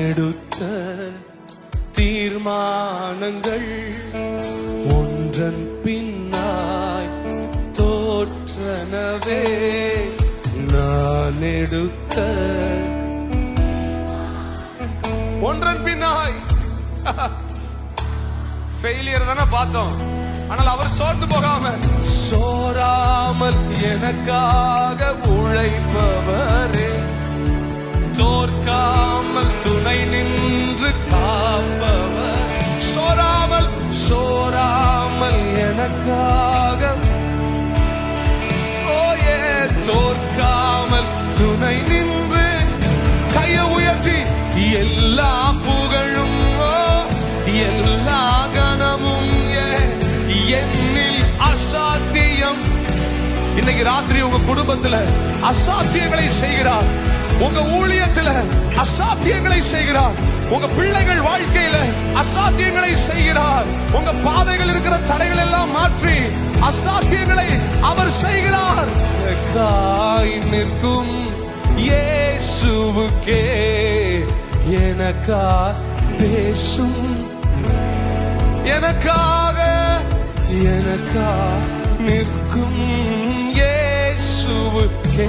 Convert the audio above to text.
எடுத்த தீர்மானங்கள் ஒன்றன் பின்னாய் தோற்றனவே. நான் எடுத்த ஒன்றன் பின்னாய் ஃபெயிலியர் தானே பார்த்தோம். ஆனால் அவர் சோர்ந்து போகாம, சோராமல் எனக்காக உழைப்பவரே, தோற்காமல் துணை நின்று காப்பவர். சோராமல் எனக்காக, ஓயே, தோற்காமல் துணை நின்று, கையை உயர்த்தி எல்லா புகழும் எல்லா கனமும் என்னில் அசாத்தியம். இன்னைக்கு ராத்திரி உங்க குடும்பத்துல அசாத்தியங்களை செய்கிறார், உங்க ஊழியத்துல அசாத்தியங்களை செய்கிறார், உங்க பிள்ளைகள் வாழ்க்கையில அசாத்தியங்களை செய்கிறார். உங்க பாதைகள் இருக்கிற தடைகள் எல்லாம் மாற்றி அசாத்தியங்களை அவர் செய்கிறார். காய் நிற்கும் இயேசுவுக்கே எனக்கா பேசும், எனக்காக நிற்கும் இயேசுவுக்கே